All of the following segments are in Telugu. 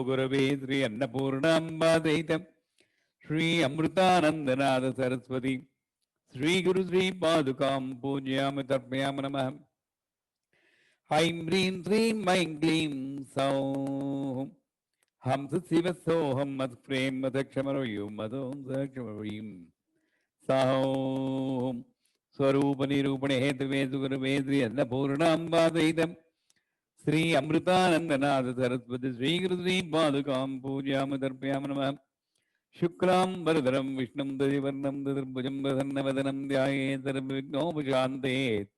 गुरवे श्री अन्नपूर्णाम्बादयितं श्री अमृतानंदनाथ सरस्वती श्री गुरु श्री पादुकां पूजयामि तर्पयामि नमः। ऐं ह्रीं श्रीं ऐं क्लीं सौः हंस शिव सोऽहं मत्प्रेम मदक्षमरयो मदों सक्षमरीं सौः स्वरूप निरूपणे हेतुवे सुगुरुवे श्री अन्नपूर्णाम्बादयितं श्री अमृतानंदनाथ सरस्वती श्री गुरु श्री पादुकां पूजयामि तर्पयामि नमः। शुक्लां वरदरं विष्णुं दधिवर्णं चतुर्भुजं प्रसन्नवदनं ध्यायेत् सर्वविघ्नोपशान्तयेत्।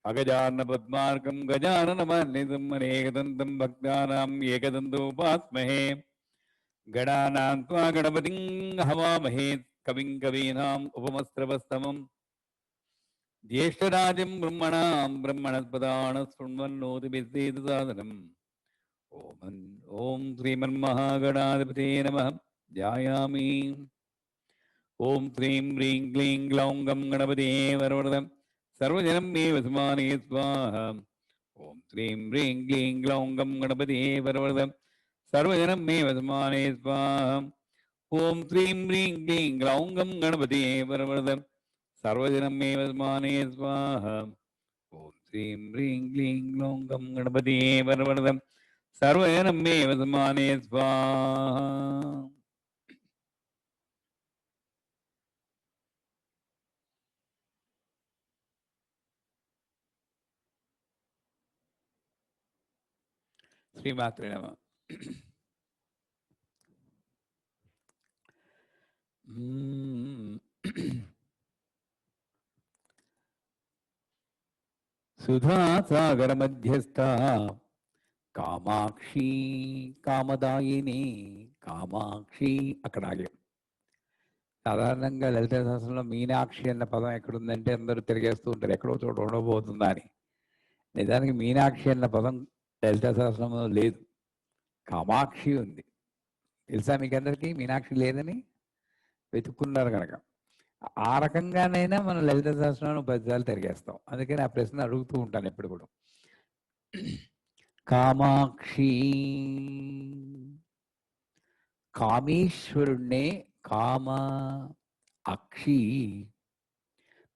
अगजाननपद्मार्कं गजाननमहर्निशम् अनेकदन्तं भक्तानाम् एकदन्तोपास्महे। गणानां त्वा गणपतिं हवामहे कविं कवीनाम् उपमस्त्रवस्तमम् ज्येष्ठराजं ब्रह्मणां ब्रह्मणस्पदान् शृण्वन्नोतिभिस्सेदसादनम्। ओम श्रीमन्महागणाधिपते नमः। ध्यायामि। ओम श्रीं ह्रीं क्लीं ग्लौं गं गणपते वरवरदं सर्वजनं मे वसमाने स्वाहा। ओम श्रीं ह्रीं क्लीं ग्लौं गं गणपते वरवरदं सर्वजनं मे वसमाने स्वाहा। ओम श्रीं ह्रीं क्लीं ग्लौं गं गणपते वरवरदं सर्वजनं मे वसमाने स्वाहा। ओम श्रीं ह्रीं क्लीं ग्लौं गं गणपते वरवरदं सर्वजनं मे वसमाने स्वाहा। శ్రీమాత్రే నమః. సుధాసాగర మధ్యస్థ కామాక్షి కామదాయిని కామాక్షి అక్కడ ఆగాం. సాధారణంగా లలిత శాస్త్రంలో మీనాక్షి అన్న పదం ఎక్కడుందంటే అందరూ తిరిగేస్తూ ఉంటారు, ఎక్కడో చోట ఉండబోతుందా అని. నిజానికి మీనాక్షి అన్న పదం లలిత శాస్త్రంలో లేదు, కామాక్షి ఉంది. తెలుసా మీకు అందరికీ మీనాక్షి లేదని? వెతుక్కున్నారు కనుక ఆ రకంగానైనా మనం లలిత శాస్త్రాన్ని 10 సార్లు తిరిగేస్తాం. అందుకని ఆ ప్రశ్న అడుగుతూ ఉంటాను ఎప్పుడు కూడా. కామాక్షి కామేశ్వరుణ్ణే కామ అక్షి.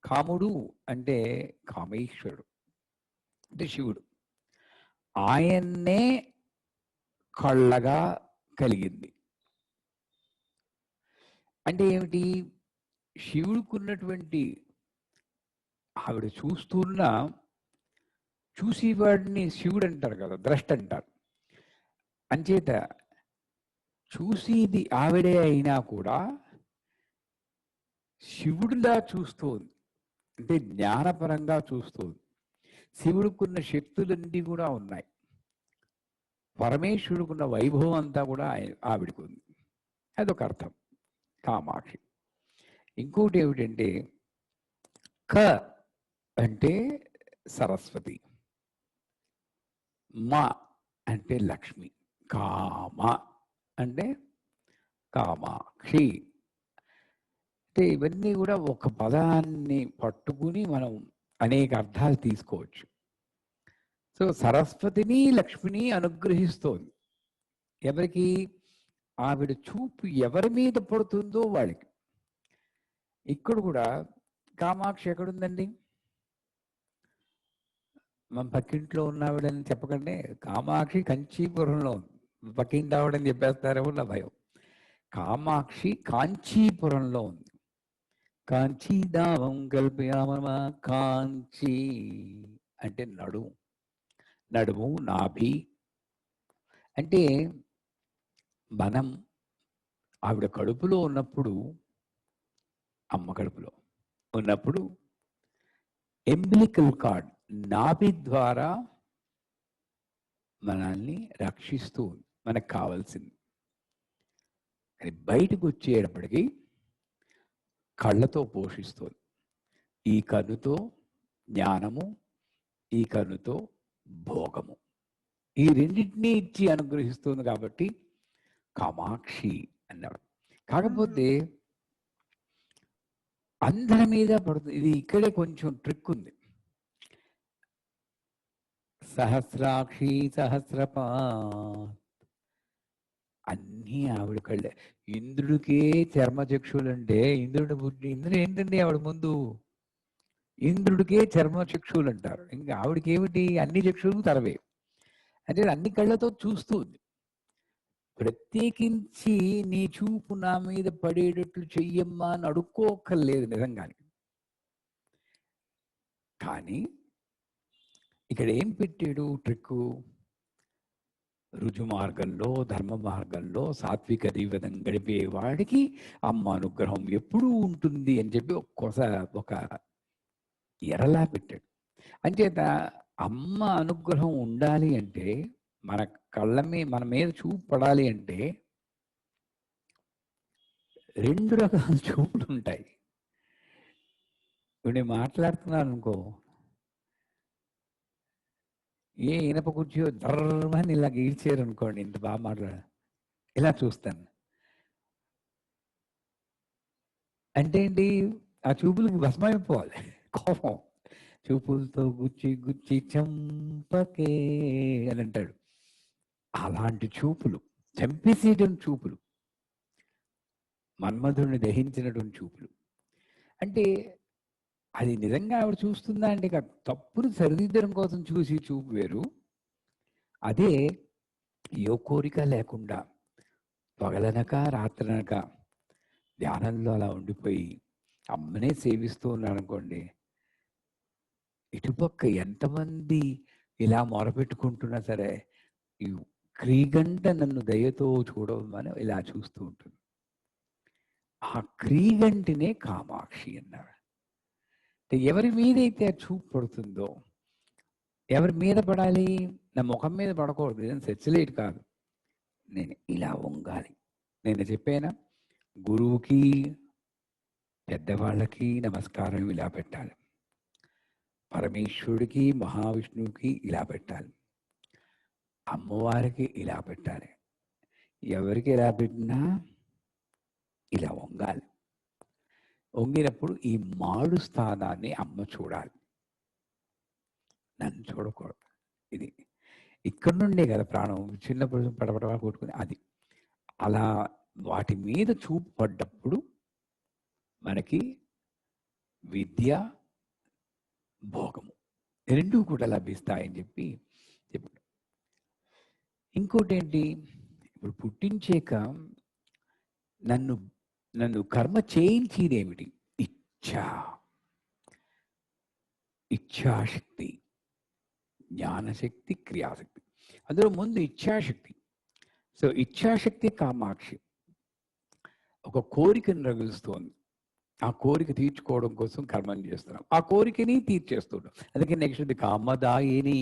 కాముడు అంటే కామేశ్వరుడు అంటే శివుడు. ఆయన్నే కళ్ళగా కలిగింది అంటే ఏమిటి? శివుడికున్నటువంటి ఆవిడ చూసేవాడిని శివుడు అంటారు కదా, ద్రష్ట అంటారు. అంచేత చూసేది ఆవిడే అయినా కూడా శివుడిలా చూస్తోంది, అంటే జ్ఞానపరంగా చూస్తోంది. శివుడికున్న శక్తులన్నీ కూడా ఉన్నాయి, పరమేశ్వరుడుకున్న వైభవం అంతా కూడా ఆవిడికి ఉంది. అదొక అర్థం కామాక్షి. ఇంకోటి ఏమిటంటే క అంటే సరస్వతి, మా అంటే లక్ష్మి, కామ అంటే కామాక్షి. అంటే ఇవన్నీ కూడా ఒక పదాన్ని పట్టుకుని మనం అనేక అర్థాలు తీసుకోవచ్చు. సో సరస్వతిని లక్ష్మిని అనుగ్రహిస్తోంది. ఎవరికి? ఆవిడ చూపు ఎవరి మీద పడుతుందో వాళ్ళకి. ఇక్కడ కూడా కామాక్షి ఎక్కడుందండి? మన పక్కింట్లో ఉన్నావిడని చెప్పకండి. కామాక్షి కంచీపురంలో ఉంది. పక్కింటి ఆవిడని చెప్పేస్తారేమో నా భయం. కామాక్షి కాంచీపురంలో ఉంది. కాంచీదావం కల్పయామ. కాంచీ అంటే నడుము, నడుము నాభి. అంటే మనం ఆవిడ కడుపులో ఉన్నప్పుడు, అమ్మ కడుపులో ఉన్నప్పుడు ఎంబిలికల్ కార్డ్ నాభి ద్వారా మనల్ని రక్షిస్తూ మనకు కావాల్సింది. అది బయటకు వచ్చేటప్పటికి కళ్ళతో పోషిస్తుంది. ఈ కన్నుతో జ్ఞానము, ఈ కన్నుతో భోగము, ఈ రెండింటినీ ఇచ్చి అనుగ్రహిస్తుంది. కాబట్టి కామాక్షి అన్నాడు. కాకపోతే అందరి మీద పడుతుంది. ఇది ఇక్కడే కొంచెం ట్రిక్ ఉంది. సహస్రాక్షి సహస్రపాత్ అన్నీ ఆవిడ కళ్ళే. ఇంద్రుడికే చర్మచక్షువులంటే ఇంద్రుడు ఏంటండి ఆవిడ ముందు? ఇంద్రుడికే చర్మచక్షువులు అంటారు. ఇంకా ఆవిడకేమిటి? అన్ని చక్షువులు తరవే. అంటే అన్ని కళ్ళతో చూస్తూ ఉంది. ప్రత్యేకించి నీ చూపు నా మీద పడేటట్లు చెయ్యమ్మా అని అడుక్కోక్కర్లేదు నిజంగానే. కానీ ఇక్కడ ఏం పెట్టాడు ట్రిక్కు? రుజు మార్గంలో, ధర్మ మార్గంలో సాత్విక జీవితం గడిపే వాడికి అమ్మ అనుగ్రహం ఎప్పుడూ ఉంటుంది అని చెప్పి ఒక ఎరలా పెట్టాడు. అంచేత అమ్మ అనుగ్రహం ఉండాలి అంటే మన మన మీద చూపు పడాలి అంటే 2 రకాల చూపులు ఉంటాయి. ఇప్పుడు నేను మాట్లాడుతున్నాను అనుకో, ఏ ఇనప కుర్చీయో దర్రమని ఇలా గీల్చారు అనుకోండి, ఇంత బాగా మాట్లాడ ఇలా చూస్తాను. అంటే ఏంటి? ఆ చూపులకి భస్మైపోవాలి కోపం. చూపులతో గుచ్చి గుచ్చి చంపకే అని అంటాడు. అలాంటి చూపులు, చంపేసేయడం చూపులు, మన్మధుడిని దహించినటువంటి చూపులు. అంటే అది నిజంగా ఆవిడ చూస్తుందా అంటే కాదు, తప్పును సరిదిద్దడం కోసం చూసి చూపు వేరు. అదే ఏ కోరిక లేకుండా పగలనక రాత్రనక ధ్యానంలో అలా ఉండిపోయి అమ్మనే సేవిస్తూ ఉన్నాడు అనుకోండి, ఇటుపక్క ఎంతమంది ఇలా మొరపెట్టుకుంటున్నా సరే ఈ క్రీగంట నన్ను దయతో చూడమని ఇలా చూస్తూ ఉంటుంది. ఆ క్రీగంటినే కామాక్షి అన్నారు. అంటే ఎవరి మీదైతే చూపు పడుతుందో, ఎవరి మీద పడాలి? నా ముఖం మీద పడకూడదు, ఇదేం సెచ్చలేట్ కాదు. నేను ఇలా వంగాలి. నేను చెప్పానా, గురువుకి పెద్దవాళ్ళకి నమస్కారం ఇలా పెట్టాలి, పరమేశ్వరుడికి మహావిష్ణువుకి ఇలా పెట్టాలి, అమ్మవారికి ఇలా పెట్టాలి. ఎవరికి ఎలా పెట్టినా ఇలా వంగాలి. వంగినప్పుడు ఈ మాడు స్థానాన్ని అమ్మ చూడాలి, నన్ను చూడకూడదు. ఇది ఇక్కడ నుండే కదా ప్రాణం చిన్నప్పుడు పడపడవా కొట్టుకుని అది అలా వాటి మీద చూపు పడ్డప్పుడు మనకి విద్య, భోగము రెండూ కూడా లభిస్తాయని చెప్పి చెప్పాడు. ఇంకోటి ఏంటి? ఇప్పుడు పుట్టించాక నన్ను నన్ను కర్మ చేయించేదేమిటి? ఇచ్ఛాశక్తి, జ్ఞానశక్తి, క్రియాశక్తి. అందులో ముందు ఇచ్ఛాశక్తి. సో ఇచ్ఛాశక్తి కామాక్షి ఒక కోరికను రగులుస్తోంది. ఆ కోరిక తీర్చుకోవడం కోసం కర్మం చేస్తున్నాం, ఆ కోరికని తీర్చేస్తున్నాం. అందుకే నెక్స్ట్ కామదాయిని.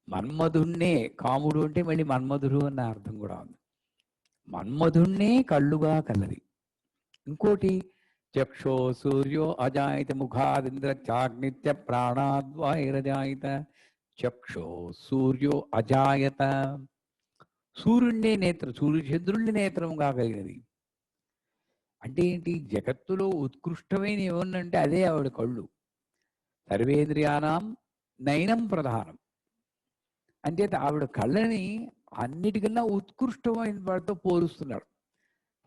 మన్మధుణ్ణే, కాముడు అంటే మళ్ళీ మన్మధుడు అన్న అర్థం కూడా ఉంది. మన్మధుణ్ణే కళ్ళుగా కలది. ఇంకోటి చక్షో సూర్యో అజాయిత ముఖాదింద్ర చాగ్నిత్య ప్రాణాద్వైరజాయిత. చక్షో సూర్యో అజాయత, సూర్యుడినే నేత్రం, సూర్యచంద్రుల్ని నేత్రంగా కలిగినది. అంటే ఏంటి? జగత్తులో ఉత్కృష్టమైన ఏమన్నంటే అదే ఆవిడ కళ్ళు. సర్వేంద్రియానాం నయనం ప్రధానం. అంచేత ఆవిడ కళ్ళని అన్నిటికన్నా ఉత్కృష్టమైన వాడితో పోలుస్తున్నాడు.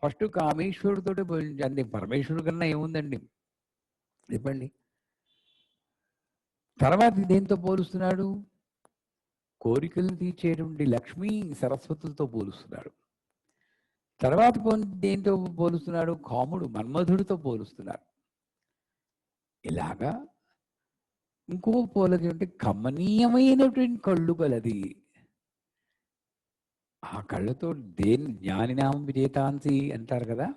ఫస్ట్ కామేశ్వరుడితో పోలించండి, పరమేశ్వరుడి కన్నా ఏముందండి చెప్పండి. తర్వాత దేంతో పోలుస్తున్నాడు? కోరికలను తీర్చేటువంటి లక్ష్మీ సరస్వతులతో పోలుస్తున్నాడు. తర్వాత దేంతో పోలుస్తున్నాడు? కాముడు మన్మధుడితో పోలుస్తున్నాడు. ఇలాగా ఇంకో పోలకి అంటే కమనీయమైనటువంటి కళ్ళు కలది. ఆ కళ్ళతో దేని జ్ఞానినామం విజేతాంసి అంటారు కదా.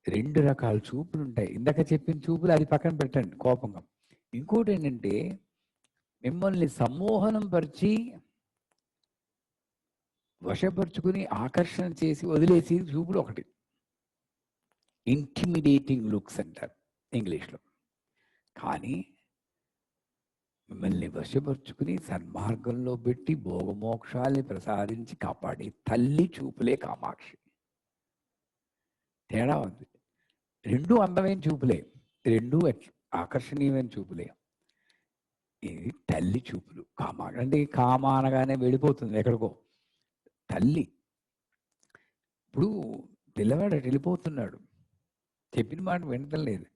2 రకాల చూపులు ఉంటాయి. ఇందాక చెప్పిన చూపులు అది పక్కన పెట్టండి కోపంగా. ఇంకోటి ఏంటంటే మిమ్మల్ని సమ్మోహనం పరిచి వశపరుచుకుని ఆకర్షణ చేసి వదిలేసి చూపులు ఒకటి, ఇంటిమిడేటింగ్ లుక్స్ అంటారు ఇంగ్లీష్లో. కానీ మిమ్మల్ని వశపరుచుకుని సన్మార్గంలో పెట్టి భోగమోక్షాల్ని ప్రసాదించి కాపాడే తల్లి చూపులే కామాక్షి. తేడా ఉంది. 2 అందమైన చూపులే, 2 ఆకర్షణీయమైన చూపులే. ఇది తల్లి చూపులు. కామ అంటే కామ అనగానే వెళ్ళిపోతుంది ఎక్కడికో. తల్లి ఇప్పుడు పిల్లవాడు అటు వెళ్ళిపోతున్నాడు, చెప్పిన మాట వినటం లేదు.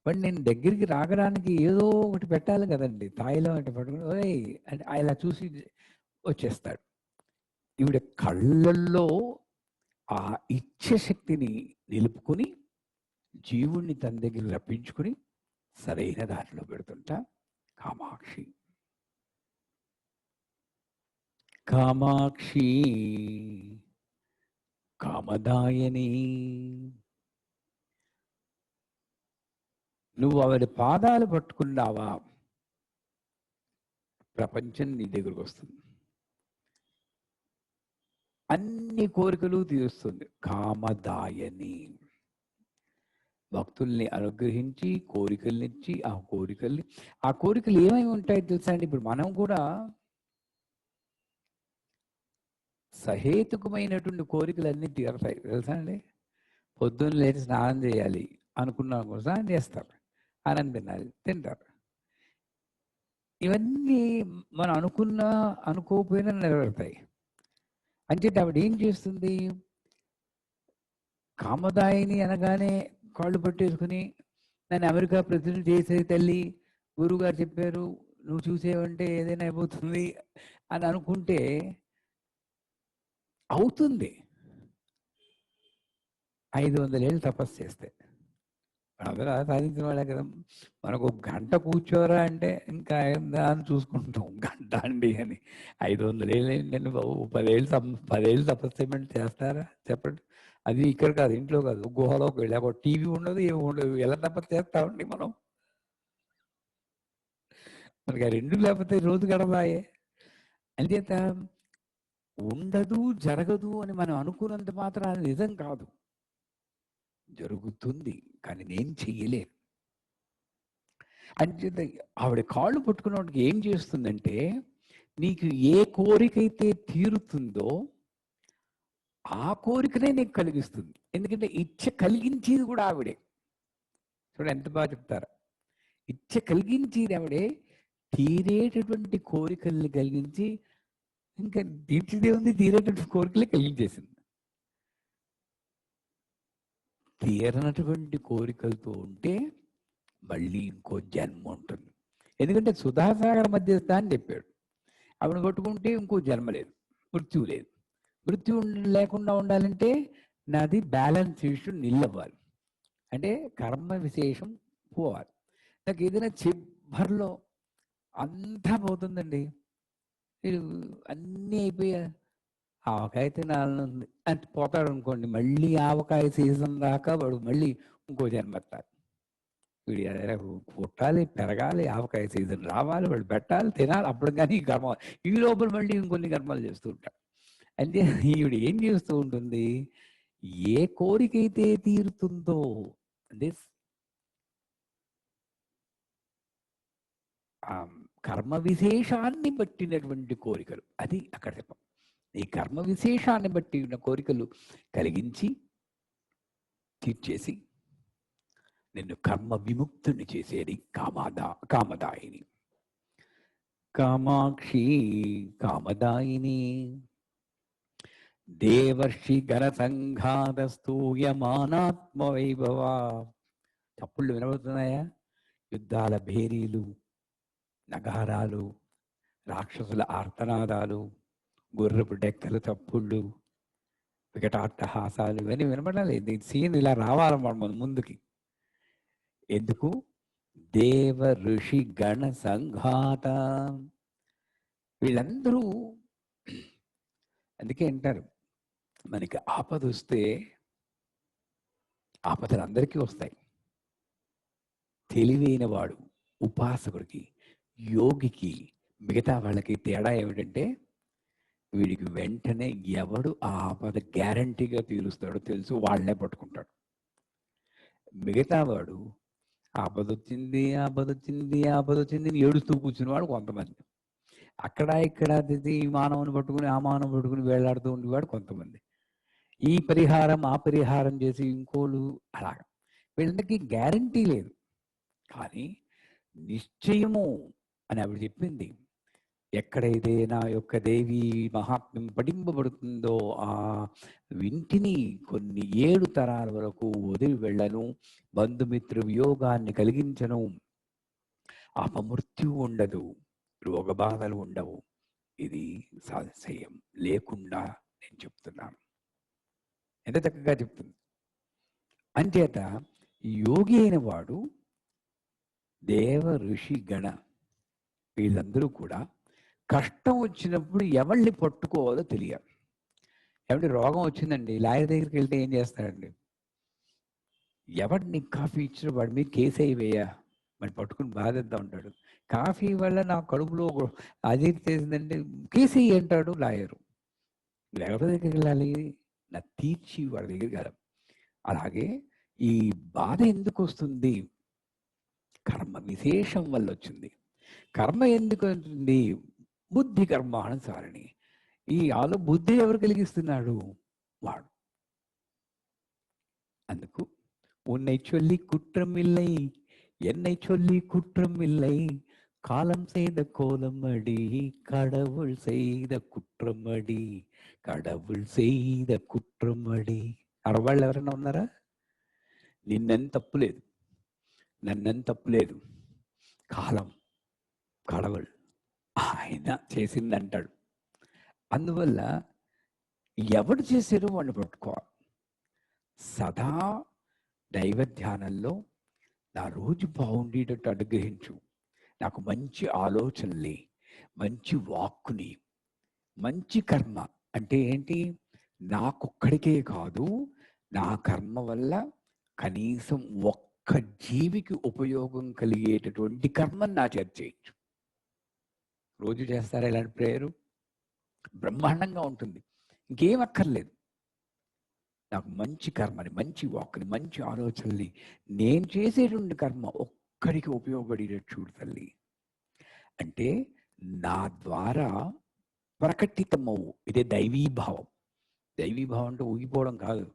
బట్ నేను దగ్గరికి రాగడానికి ఏదో ఒకటి పెట్టాలి కదండి. తాయిలో అంటే పట్టుకుని ఓయ్ అంటే ఇలా చూసి వచ్చేస్తాడు. ఈవిడ కళ్ళల్లో ఆ ఇచ్ఛశక్తిని నిలుపుకొని జీవుణ్ణి తన దగ్గర రప్పించుకుని సరైన దారిలో పెడుతుంటా కామాక్షి. కామాక్షి కామదాయని. నువ్వు ఆవిడ పాదాలు పట్టుకున్నావా, ప్రపంచం నీ దగ్గరకు వస్తుంది, అన్ని కోరికలు తీరుస్తుంది. కామదాయని, భక్తుల్ని అనుగ్రహించి కోరికల్నిచ్చి ఆ కోరికలు ఏమై ఉంటాయి తెలుసా అండి. ఇప్పుడు మనం కూడా సహేతుకమైనటువంటి కోరికలు అన్నీ తీరతాయి తెలుసా అండి. పొద్దున్న లేచి స్నానం చేయాలి అనుకున్నాం కూడా స్నానం చేస్తారు, ఆనందం తినాలి తింటారు. ఇవన్నీ మనం అనుకోకపోయినా నెరవేరుతాయి. అంచేత ఆవిడ ఏం చేస్తుంది, కామదాయిని అనగానే కాళ్ళు పట్టేసుకుని నన్ను అమెరికా ప్రెసిడెంట్ చేసే తల్లి, గురువుగారు చెప్పారు నువ్వు చూసేవంటే ఏదైనా అయిపోతుంది అని అనుకుంటే అవుతుంది. 500 ఏళ్ళు తపస్సు చేస్తే అందరూ సాధించిన వాళ్ళే కదా. మనకు ఒక గంట కూర్చోరా అంటే ఇంకా ఏందా అని చూసుకుంటాం, గంట అండి అని. 500 ఏళ్ళు ఏంటండి బాబు, 10 ఏళ్ళు తపస్సు చేయమని చేస్తారా చెప్పండి. అది ఇక్కడ కాదు, ఇంట్లో కాదు, గుహలోకి వెళ్ళి అప్పుడు టీవీ ఉండదు ఏమి ఉండదు, ఎలా తపస్సు చేస్తామండి మనం. మనకి ఆ రెండు లేకపోతే రోజు గడవాయే. అంచేత ఉండదు జరగదు అని మనం అనుకున్నంత మాత్రం నిజం కాదు, జరుగుతుంది. కానీ నేను చెయ్యలేను. అంచేత ఆవిడ కాళ్ళు పట్టుకున్నవాడికి ఏం చేస్తుందంటే, నీకు ఏ కోరికైతే తీరుతుందో ఆ కోరికనే నీకు కలిగిస్తుంది. ఎందుకంటే ఇచ్చ కలిగించేది కూడా ఆవిడే. చూడండి ఎంత బాగా చెప్తారు. ఇచ్చ కలిగించేది ఆవిడే, తీరేటటువంటి కోరికల్ని కలిగించి, ఇంకా దీంట్లోనే ఉంది, తీరేటటువంటి కోరికలే కలిగించేసింది. తీరనటువంటి కోరికలతో ఉంటే మళ్ళీ ఇంకో జన్మ ఉంటుంది. ఎందుకంటే సుధాసాగర మధ్యస్థ అని చెప్పాడు. ఆవిడ పట్టుకుంటే ఇంకో జన్మ లేదు, మృత్యువు లేదు. మృత్యు లేకుండా ఉండాలంటే నాది బ్యాలెన్స్ ఇష్యూ నిల్లవ్వాలి, అంటే కర్మ విశేషం పోవాలి. నాకు ఏదైనా చిబ్బర్లో అంతా పోతుందండి, మీరు అన్నీ అయిపోయా ఆవకాయ తినాలనుంది అంటే పోతాడు అనుకోండి, మళ్ళీ ఆవకాయ సీజన్ దాకా వాడు మళ్ళీ ఇంకో జన్మెత్తాలి. వీడు పుట్టాలి, పెరగాలి, ఆవకాయ సీజన్ రావాలి, వాడు పెట్టాలి, తినాలి, అప్పుడు కానీ ఈ కర్మ, ఈ లోపల మళ్ళీ ఇంకొన్ని కర్మలు చేస్తూ ఉంటాడు. అంటే ఈవిడ ఏం చేస్తూ ఉంటుంది, ఏ కోరికైతే తీరుతుందో అంటే కర్మ విశేషాన్ని బట్టినటువంటి కోరికలు, అది అక్కడ చెప్పం. ఈ కర్మ విశేషాన్ని బట్టి ఉన్న కోరికలు కలిగించి తీర్చేసి నిన్ను కర్మ విముక్తుని చేసేది కామదాయిని. కామాక్షి కామదాయిని. దేవర్షి గణ సంఘాతస్తూయమానాత్మ వైభవ. చప్పుళ్ళు వినబడుతున్నాయా? యుద్ధాల భేరీలు, నగారాలు, రాక్షసుల ఆర్తనాదాలు, గుర్రపు డెక్కల చప్పుళ్ళు, వికటాట్టహాసాలు ఇవన్నీ వినపడాలి. దీని సీన్ ఇలా రావాలన్నమాట మన ముందుకి. ఎందుకు? దేవ ఋషి గణ సంఘాత, వీళ్ళందరూ. అందుకే అంటారు మనకి ఆపద వస్తే, ఆపదలు అందరికీ వస్తాయి. తెలివైన వాడు ఉపాసకుడికి, యోగికి, మిగతా వాళ్ళకి తేడా ఏమిటంటే, వీడికి వెంటనే ఎవడు ఆ ఆపద గ్యారంటీగా తీరుస్తాడో తెలుసు, వాళ్ళనే పట్టుకుంటాడు. మిగతా వాడు ఆపద వచ్చింది ఏడుస్తూ కూర్చునేవాడు కొంతమంది, అక్కడ ఇక్కడ ఈ మానవుని పట్టుకుని ఆ మానవుని పట్టుకుని వేలాడుతూ ఉండేవాడు కొంతమంది, ఈ పరిహారం ఆ పరిహారం చేసి ఇంకోళ్ళు అలాగా. వీళ్ళకి గ్యారంటీ లేదు, కానీ నిశ్చయము అని ఆవిడ చెప్పింది. ఎక్కడైతే నా యొక్క దేవి మహాత్మ్యం పఠింపబడుతుందో ఆ ఇంటిని కొన్ని 7 తరాల వరకు వదిలి వెళ్ళను, బంధుమిత్ర వియోగాన్ని కలిగించను, అపమృత్యు ఉండదు, రోగ బాధలు ఉండవు. ఇది సాధిశయం లేకుండా నేను చెప్తున్నాను. ఎంత చక్కగా చెప్తుంది. అంచేత యోగి అయిన వాడు దేవ ఋషి గణ వీళ్ళందరూ కూడా కష్టం వచ్చినప్పుడు ఎవరిని పట్టుకోవాలో తెలియాలి. ఏమంటే రోగం వచ్చిందండి, లాయర్ దగ్గరికి వెళ్తే ఏం చేస్తాడండి? ఎవరిని కాఫీ ఇచ్చిన వాడి మీద కేసు వేయ మరి పట్టుకుని బాధేద్దా ఉంటాడు. కాఫీ వల్ల నా కడుపులో అజీర్తి చేసిందంటే కేసు అంటాడు లాయరు. ఎవరి దగ్గరికి వెళ్ళాలి? నా తీర్చి వాడి దగ్గరికి వెళ్ళాలి. అలాగే ఈ బాధ ఎందుకు వస్తుంది? కర్మ విశేషం వల్ల వచ్చింది. కర్మ ఎందుకు ఉంటుంది? బుద్ధి కర్మానుసారిణి. ఈ బుద్ధి ఎవరు కలిగిస్తున్నాడు? వాడు. అందుకు உன்னை சொல்லி குற்றம் இல்லை, என்னை சொல்லி குற்றம் இல்லை, காலம் செய்த கோலம் அடி, கடவுள் செய்த குற்றம் அடி, கடவுள் செய்த కుట్రం అడి. అరవాళ్ళు ఎవరైనా ఉన్నారా? నిన్నని తప్పులేదు, నన్నని తప్పులేదు, కాలం కడవల్ ఆయన చేసింది అంటాడు. అందువల్ల ఎవడు చేశారో వాడిని పట్టుకోవాలి. సదా దైవ ధ్యానంలో నా రోజు బాగుండేటట్టు అనుగ్రహించు, నాకు మంచి ఆలోచనల్ని, మంచి వాక్కుని, మంచి కర్మ. అంటే ఏంటి? నాకొక్కడికే కాదు, నా కర్మ వల్ల కనీసం ఒక్క జీవికి ఉపయోగం కలిగేటటువంటి కర్మని నా చేత చేయించు. రోజు చేస్తారా ఇలాంటి ప్రేయరు? బ్రహ్మాండంగా ఉంటుంది. ఇంకేం అక్కర్లేదు. నాకు మంచి కర్మని, మంచి వాక్కుని, మంచి ఆలోచనల్ని, నేను చేసేటువంటి కర్మ ఒక్కడికి ఉపయోగపడేటట్టు చూడు తల్లి. అంటే నా ద్వారా ప్రకటితమవు. ఇదే దైవీభావం. దైవీభావం అంటే ఊగిపోవడం కాదు.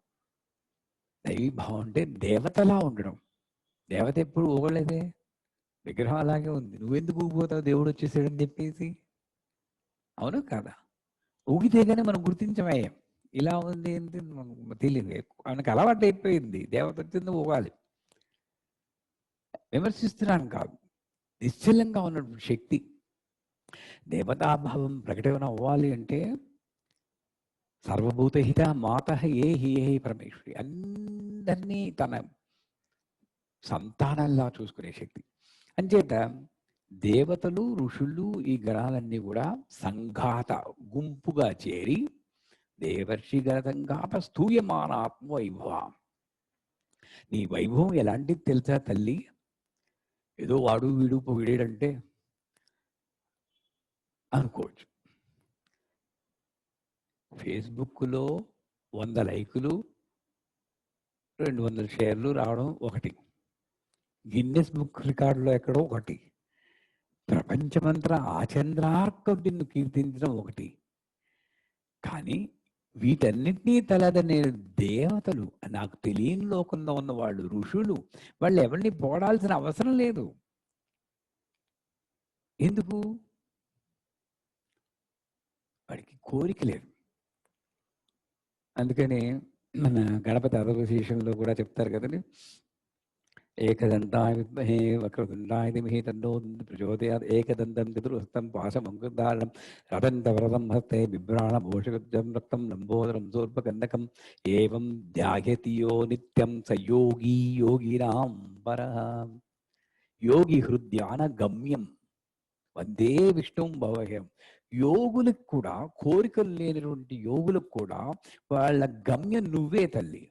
దైవీభావం అంటే దేవతలా ఉండడం. దేవత ఎప్పుడు ఊగలేదే, విగ్రహం అలాగే ఉంది. నువ్వెందుకు ఊగిపోతావు దేవుడు వచ్చేసాడని చెప్పేసి? అవును కదా? ఊగితే కానీ మనం గుర్తించమయ్యాం. ఇలా ఉంది ఏంటి మనకు తెలియదు. మనకు అలవాటు అయిపోయింది. దేవత వచ్చింది ఊగాలి. విమర్శిస్తున్నాను కాదు, నిశ్చలంగా ఉన్నటువంటి శక్తి. దేవతాభావం ప్రకటన అవ్వాలి అంటే సర్వభూతహిత మాత ఏ హి పరమేశ్వరి, అందరినీ తన సంతానంలా చూసుకునే శక్తి. అంచేత దేవతలు, ఋషులు, ఈ గణాలన్నీ కూడా సంఘాత గుంపుగా చేరి దేవర్షి గణతంగాప స్తూయమానాత్మ వైభవం. నీ వైభవం ఎలాంటిది తెలుసా తల్లి? ఏదో వాడు వీడు పొగిడేడంటే అనుకోవచ్చు. ఫేస్బుక్లో 100 లైకులు, 200 షేర్లు రావడం ఒకటి, గిన్నెస్ బుక్ రికార్డులో ఎక్కడో ఒకటి, ప్రపంచమంతా ఆచంద్రార్కం నిన్ను కీర్తించడం ఒకటి. కానీ వీటన్నిటినీ తలదనే దేవతలు, నాకు తెలియని లోకంలో ఉన్న వాళ్ళు, ఋషులు, వాళ్ళు ఎవరిని పోడాల్సిన అవసరం లేదు. ఎందుకు? వాడికి కోరిక లేదు. అందుకని మన గణపతి అధోశీషంలో కూడా చెప్తారు కదండి, ఏకదంతాయ విద్మహే వక్రతుండాయ ధీమహి తన్నో ప్రచోదయాత్, ఏకదంతం చతుర్హస్తం పాశమంకుధారణం రదంతవ్రతం హస్తే బిభ్రాణమోషగజం రక్తం లంబోదరం సూర్పకన్నకం ఏవం ధ్యాయతి యో నిత్యం స యోగి యోగినాం పరః. యోగి హృద్యాన గమ్యం వందే విష్ణుం భవహ్యం. యోగులకు కూడా, కోరికలు లేనటువంటి యోగులకు కూడా వాళ్ళ గమ్యం నువ్వే తల్లి.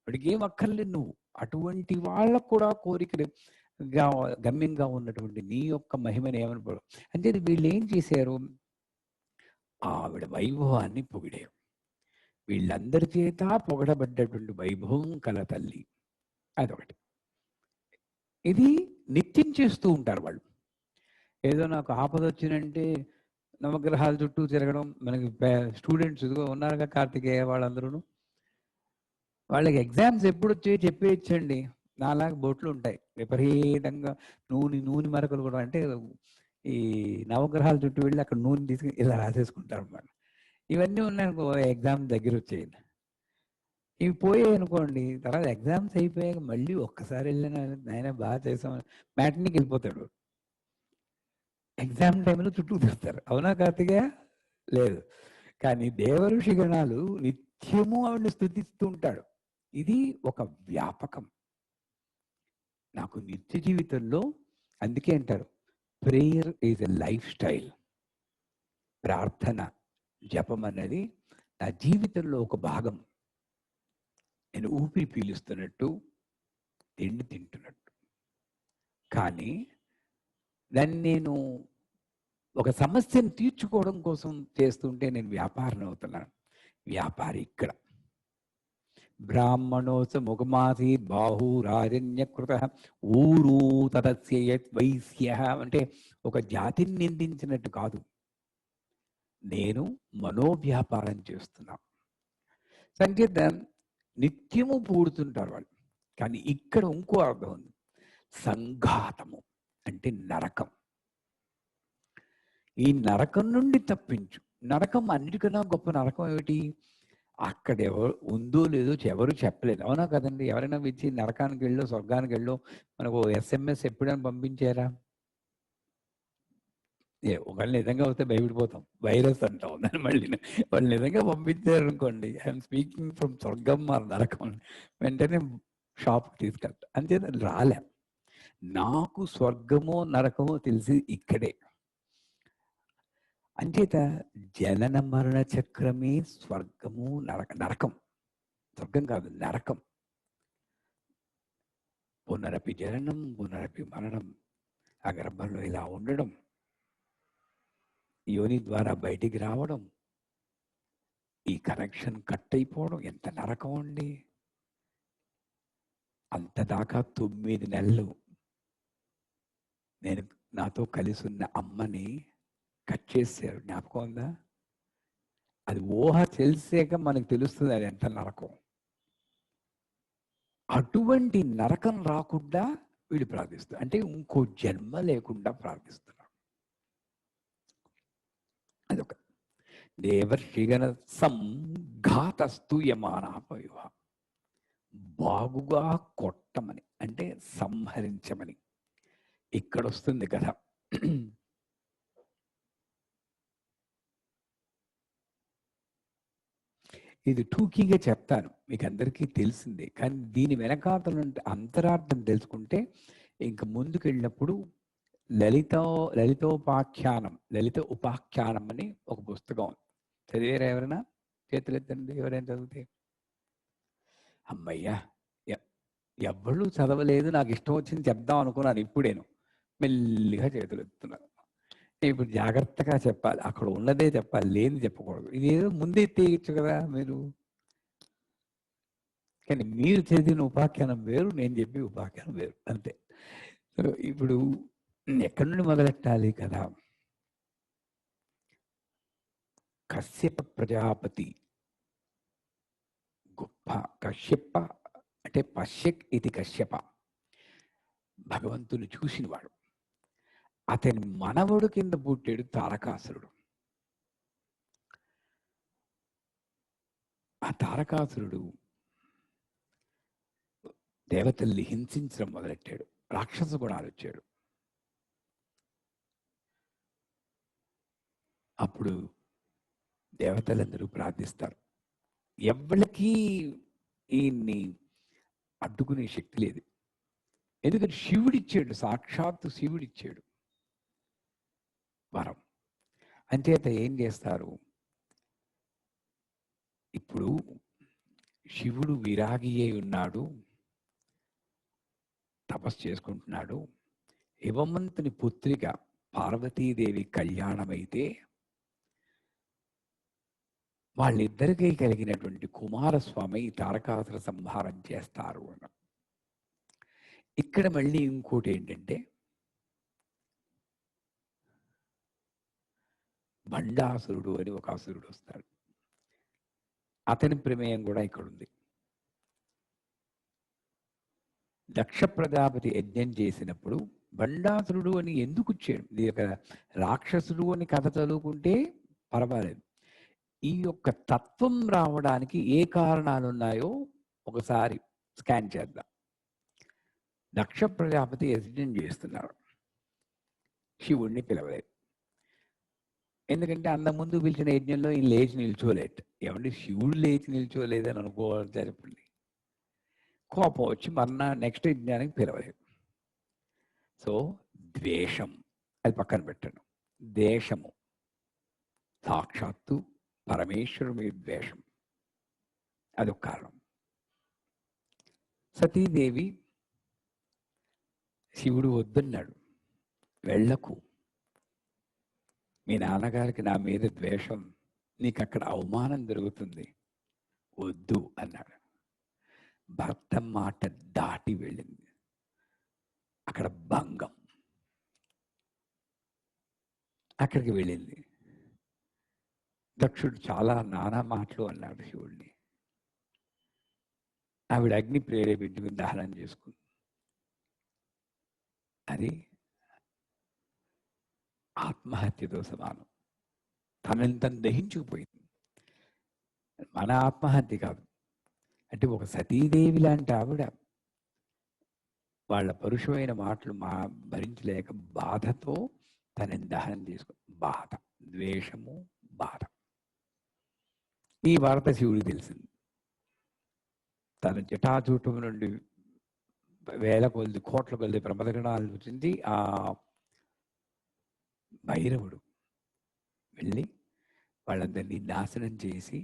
వాడికి ఏం అక్కర్లేదు నువ్వు. అటువంటి వాళ్ళకు కూడా కోరికలుగా గమ్యంగా ఉన్నటువంటి నీ యొక్క మహిమని ఏమనుకోవడం అంటే, వీళ్ళు ఏం చేశారు? ఆవిడ వైభవాన్ని పొగిడారు. వీళ్ళందరి చేత పొగడబడ్డటువంటి వైభవం కల తల్లి అదొకటి. ఇది నిత్యం చేస్తూ ఉంటారు వాళ్ళు. ఏదో నాకు ఆపద వచ్చినంటే నవగ్రహాల చుట్టూ తిరగడం. మనకి స్టూడెంట్స్ ఉన్నారుగా కార్తికేయ వాళ్ళందరూ, వాళ్ళకి ఎగ్జామ్స్ ఎప్పుడు వచ్చాయో చెప్పేయచ్చండి. నాలాగా బొట్లు ఉంటాయి విపరీతంగా, నూనె మరకలు కూడా. అంటే ఈ నవగ్రహాల చుట్టూ వెళ్ళి అక్కడ నూనె తీసుకుని ఇలా రాసేసుకుంటారు అన్నమాట. ఇవన్నీ ఉన్నాయనుకో ఎగ్జామ్ దగ్గర వచ్చేయండి. ఇవి పోయాయి అనుకోండి, తర్వాత ఎగ్జామ్స్ అయిపోయాక మళ్ళీ ఒక్కసారి వెళ్ళిన నాయన బాగా చేసాం మ్యాట్నీకి వెళ్ళిపోతాడు. ఎగ్జామ్ టైంలో చుట్టూ తిరుగుతారు. అవునా కార్తికేయ? లేదు. కానీ దేవఋషి గణాలు నిత్యము ఆవిడని స్తుతిస్తూ ఉంటాడు. ఇది ఒక వ్యాపకం. నాకు నిత్య జీవితంలో అందుకే అంటారు prayer is a life style. ప్రార్థన, జపం అన్నది నా జీవితంలో ఒక భాగం. నేను ఊపిరి పీలుస్తున్నట్టు, తిండి తింటున్నట్టు. కానీ దాన్ని నేను ఒక సమస్యను తీర్చుకోవడం కోసం చేస్తుంటే నేను వ్యాపారం అవుతున్నాను. వ్యాపారి ఇక్కడ బ్రాహ్మణోస ముఖమాసి బాహురారణ్యకృత ఊరు తదస్య వైశ్య అంటే ఒక జాతిని నిందించినట్టు కాదు. నేను మనోవ్యాపారం చేస్తున్నా. సంకేత నిత్యము పూడుతుంటారు వాళ్ళు. కానీ ఇక్కడ ఇంకో అర్థం ఉంది. సంఘాతము అంటే నరకం. ఈ నరకం నుండి తప్పించు. నరకం అన్నిటికన్నా గొప్ప నరకం ఏమిటి? అక్కడ ఎవరు ఉందో లేదో ఎవరు చెప్పలేదు. అవునా కదండి? ఎవరైనా వచ్చి నరకానికి వెళ్ళో స్వర్గానికి వెళ్ళో మనకు SMS ఎప్పుడైనా పంపించారా? ఒకళ్ళు నిజంగా వస్తే భయపడిపోతాం. వైరస్ అంటాం దాన్ని మళ్ళీ. వాళ్ళు నిజంగా పంపించారు అనుకోండి, ఐఎమ్ స్పీకింగ్ ఫ్రమ్ స్వర్గం ఆర్ నరకం, వెంటనే షాప్కి తీసుకెళ్తాం. అంతేత రాలే. నాకు స్వర్గమో నరకమో తెలిసి ఇక్కడే. అంచేత జనన మరణ చక్రమే స్వర్గము నరకం. స్వర్గం కాదు, నరకం. పునరపి జననం, పునరపి మరణం. ఆ గర్భంలో ఇలా ఉండడం, యోని ద్వారా బయటికి రావడం, ఈ కనెక్షన్ కట్ అయిపోవడం ఎంత నరకం అండి. అంతదాకా 9 నెలలు నేను నాతో కలిసి ఉన్న అమ్మని కట్ చేశారు. జ్ఞాపకం ఉందా? అది ఊహ తెలిసాక మనకు తెలుస్తుంది అది ఎంత నరకం. అటువంటి నరకం రాకుండా వీళ్ళు ప్రార్థిస్తారు. అంటే ఇంకో జన్మ లేకుండా ప్రార్థిస్తున్నారు. అదొక దేవర్షిగణ సంఘాతస్తూయమానాపయువ. బాగుగా కొట్టమని అంటే సంహరించమని ఇక్కడ వస్తుంది కదా. ఇది టూకీగా చెప్తాను, మీకు అందరికీ తెలిసిందే. కానీ దీని వెనకాతల అంతరార్థం తెలుసుకుంటే ఇంక ముందుకు వెళ్ళినప్పుడు లలిత ఉపాఖ్యానం అని ఒక పుస్తకం చదివారా ఎవరైనా? చేతులు ఎత్తండి ఎవరైనా చదివితే. అమ్మయ్యా, ఎవ్వళ్ళు చదవలేదు, నాకు ఇష్టం వచ్చింది చెప్దాం అనుకున్నాను. ఇప్పుడేను మెల్లిగా చేతులు ఎత్తున్నారు. ఇప్పుడు జాగ్రత్తగా చెప్పాలి, అక్కడ ఉన్నదే చెప్పాలి, లేని చెప్పకూడదు. ఇదేదో ముందే తీయచ్చు కదా మీరు. కానీ మీరు చదివిన ఉపాఖ్యానం వేరు, నేను చెప్పి ఉపాఖ్యానం వేరు, అంతే. ఇప్పుడు ఎక్కడి నుండి మొదలెట్టాలి కదా? కశ్యప ప్రజాపతి గొప్ప. కశ్యప అంటే పశ్యక్ ఇది కశ్యప, భగవంతుని చూసినవాడు. అతని మనవడు కింద పుట్టాడు తారకాసురుడు. ఆ తారకాసురుడు దేవతల్ని హింసించడం మొదలెట్టాడు. రాక్షస గుణాలు వచ్చాడు. అప్పుడు దేవతలందరూ ప్రార్థిస్తారు. ఎవరికి ఈయన్ని అడ్డుకునే శక్తి లేదు. ఎందుకంటే శివుడిచ్చాడు, సాక్షాత్తు శివుడిచ్చాడు వరం. అంచేత ఏం చేస్తారు? ఇప్పుడు శివుడు విరాగి అయి ఉన్నాడు, తపస్సు చేసుకుంటున్నాడు. హిమవంతుని పుత్రిక పార్వతీదేవి కళ్యాణమైతే వాళ్ళిద్దరికీ కలిగినటువంటి కుమారస్వామి తారకాసుర సంహారం చేస్తారు అన్న. ఇక్కడ మళ్ళీ ఇంకోటి ఏంటంటే బండాసురుడు అని ఒక అసురుడు వస్తాడు. అతని ప్రమేయం కూడా ఇక్కడ ఉంది. దక్ష ప్రజాపతి యజ్ఞం చేసినప్పుడు బండాసురుడు అని ఎందుకు ఇచ్చాడు? ఇది ఒక రాక్షసుడు అని కథ చదువుకుంటే పర్వాలేదు. ఈ యొక్క తత్వం రావడానికి ఏ కారణాలు ఉన్నాయో ఒకసారి స్కాన్ చేద్దాం. దక్ష ప్రజాపతి యజ్ఞం చేస్తున్నాడు, శివుణ్ణి పిలవలేదు. ఎందుకంటే అంతకుముందు పిలిచిన యజ్ఞంలో ఈయన లేచి నిల్చోలేదు. ఏమంటే శివుడు లేచి నిల్చోలేదని అనుకోవాలి చెప్పండి. కోపం వచ్చి మరణ నెక్స్ట్ యజ్ఞానికి పిలవలేదు. సో ద్వేషం, అది పక్కన పెట్టండి. దేశము సాక్షాత్తు పరమేశ్వరుడు మీద ద్వేషం, అదొక కారణం. సతీదేవి శివుడు వద్దన్నాడు, వెళ్ళకు, మీ నాన్నగారికి నా మీద ద్వేషం, నీకు అక్కడ అవమానం జరుగుతుంది, వద్దు అన్నాడు. భర్త మాట దాటి వెళ్ళింది, అక్కడ భంగం, అక్కడికి వెళ్ళింది. దక్షుడు చాలా నానా మాటలు అన్నాడు శివుడిని. ఆవిడ అగ్ని ప్రేరేపించుకుని దహనం చేసుకుంది. అది ఆత్మహత్యతో సమానం. తనని తను దహించుకుపోయింది. మన ఆత్మహత్య కాదు. అంటే ఒక సతీదేవి లాంటి ఆవిడ వాళ్ళ పరుషమైన మాటలు భరించలేక బాధతో తనని దహనం చేసుకు, బాధ, ద్వేషము, బాధ. ఈ వార్త శివుడికి తెలిసింది. తన జటాజూటం నుండి వేల కొద్ది కోట్ల కొద్ది ప్రమదగణాలు వచ్చింది. ఆ భైరవుడు వెళ్ళి వాళ్ళందరినీ నాశనం చేసి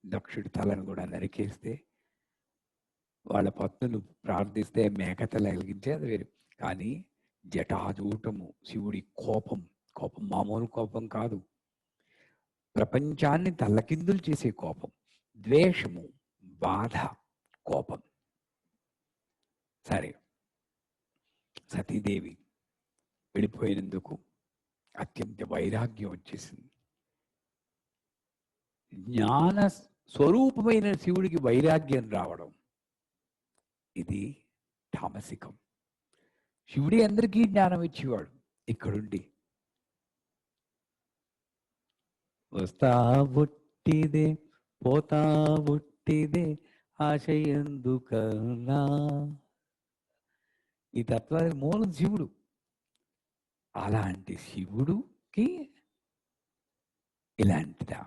దక్షుడి తలను కూడా నరికేస్తే, వాళ్ళ పత్నులు ప్రార్థిస్తే మేకతల వెలిగించే అది వేరు. కానీ జటాజూటము శివుడి కోపం, కోపం మామూలు కోపం కాదు, ప్రపంచాన్ని తల్లకిందులు చేసే కోపం, ద్వేషము, బాధ, కోపం. సరే, సతీదేవి వెళ్ళిపోయినందుకు అత్యంత వైరాగ్యం వచ్చేసింది. జ్ఞాన స్వరూపమైన శివుడికి వైరాగ్యం రావడం, ఇది తామసికం. శివుడి అందరికీ జ్ఞానం ఇచ్చేవాడు. ఇక్కడుండి వస్తా బొట్టిదే పోతా బొట్టిదే ఆశయందుకన్నా, ఈ తత్వానికి మూలం శివుడు. అలాంటి శివుడుకి ఇలాంటిదా?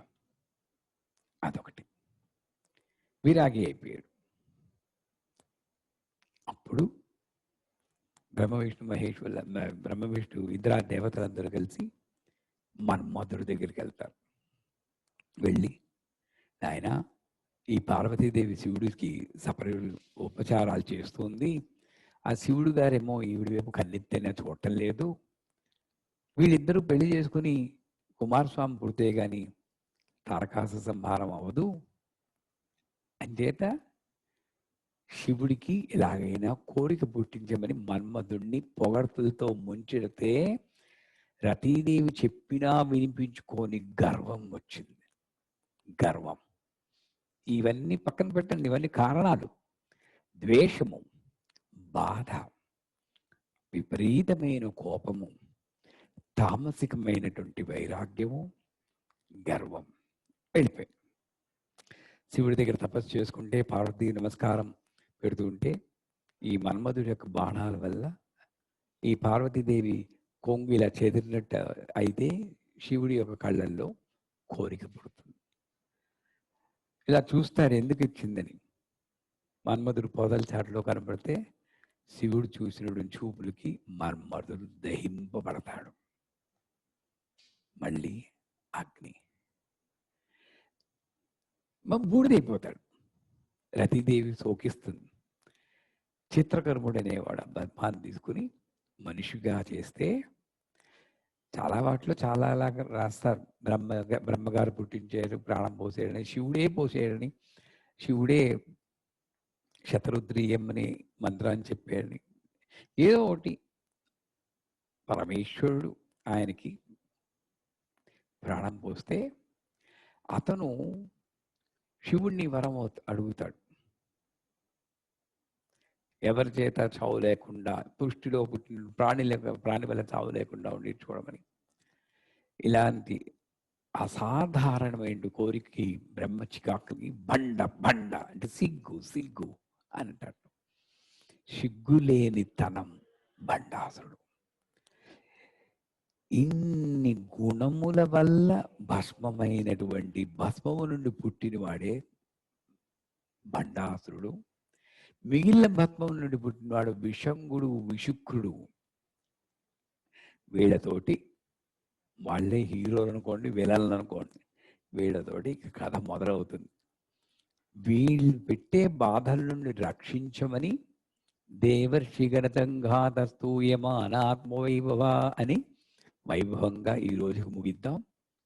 అదొకటి. విరాగి అయిపోయాడు. అప్పుడు బ్రహ్మ విష్ణు మహేశ్వరు, బ్రహ్మ విష్ణు ఇద్దరు దేవతలందరూ కలిసి మన్మధుడి దగ్గరికి వెళ్తారు. వెళ్ళి, ఆయన ఈ పార్వతీదేవి శివుడికి ఉపచారాలు చేస్తుంది, ఆ శివుడు గారేమో ఈవిడి వైపు కన్నెత్తైనా చూడటం లేదు, వీళ్ళిద్దరూ పెళ్లి చేసుకుని కుమారస్వామి పుడితే గాని తారకాసు సంహారం అవ్వదు, అంచేత శివుడికి ఎలాగైనా కోరిక పుట్టించమని మన్మధుడిని పొగడ్తలతో ముంచెడితే రతీదేవి చెప్పినా వినిపించుకొని గర్వం వచ్చింది. గర్వం. ఇవన్నీ పక్కన పెట్టండి, ఇవన్నీ కారణాలు. ద్వేషము, బాధ, విపరీతమైన కోపము, తామసికమైనటువంటి వైరాగ్యము, గర్వం వెళ్ళిపోయి శివుడి దగ్గర తపస్సు చేసుకుంటే, పార్వతీ నమస్కారం పెడుతూ ఉంటే, ఈ మన్మధుడి యొక్క బాణాల వల్ల ఈ పార్వతీదేవి కొంగు ఇలా చెదిరినట్టు అయితే శివుడి యొక్క కళ్ళల్లో కోరిక పుడుతుంది. ఇలా చూస్తారు ఎందుకు ఇచ్చిందని. మన్మధుడు పొదల చాటులో కనబడితే శివుడు చూసిన చూపులకి మన్మధుడు దహింపబడతాడు. మళ్ళీ అగ్ని, బూడిదైపోతాడు. రతీదేవి శోకిస్తుంది. చిత్రకర్ముడు అనేవాడు బద్మాన్ని తీసుకుని మనిషిగా చేస్తే, చాలా వాటిలో చాలా అలాగా రాస్తారు. బ్రహ్మగారు పుట్టించారు, ప్రాణం పోసేయడని, శివుడే పోసేయడని, శివుడే శతరుద్రీయం అనే మంత్రాన్ని చెప్పాడని, ఏదో ఒకటి పరమేశ్వరుడు ఆయనకి ప్రాణం పోస్తే అతను శివుణ్ణి వరం అడుగుతాడు. ఎవరి చేత చావు లేకుండా, పుష్టిలో పుట్టిన ప్రాణి వల్ల చావు లేకుండా ఉండించుకోవడమని, ఇలాంటి అసాధారణమైన కోరికకి బ్రహ్మ చికాకుని బండ బండ అంటే సిగ్గు సిగ్గు అని అంటాడు. సిగ్గులేని తనం బండాసురుడు. ఇన్ని గుణముల వల్ల భస్మమైనటువంటి భస్మము నుండి పుట్టినవాడే బండాసురుడు. మిగిలిన భస్మం నుండి పుట్టినవాడు విషంగుడు, విశుక్రుడు. వీళ్ళతోటి వాళ్ళే హీరోలు అనుకోండి, విలన్లు అనుకోండి, వీళ్ళతోటి కథ మొదలవుతుంది. వీళ్ళు పెట్టే బాధల నుండి రక్షించమని దేవర్షిగణతంఘాతస్తూయమానాత్మవైభవ అని వైభవంగా ఈ రోజుకు ముగిద్దాం.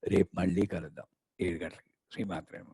రేపు మళ్ళీ కలుద్దాం 7 గంటలకి. శ్రీమాత్రేమ.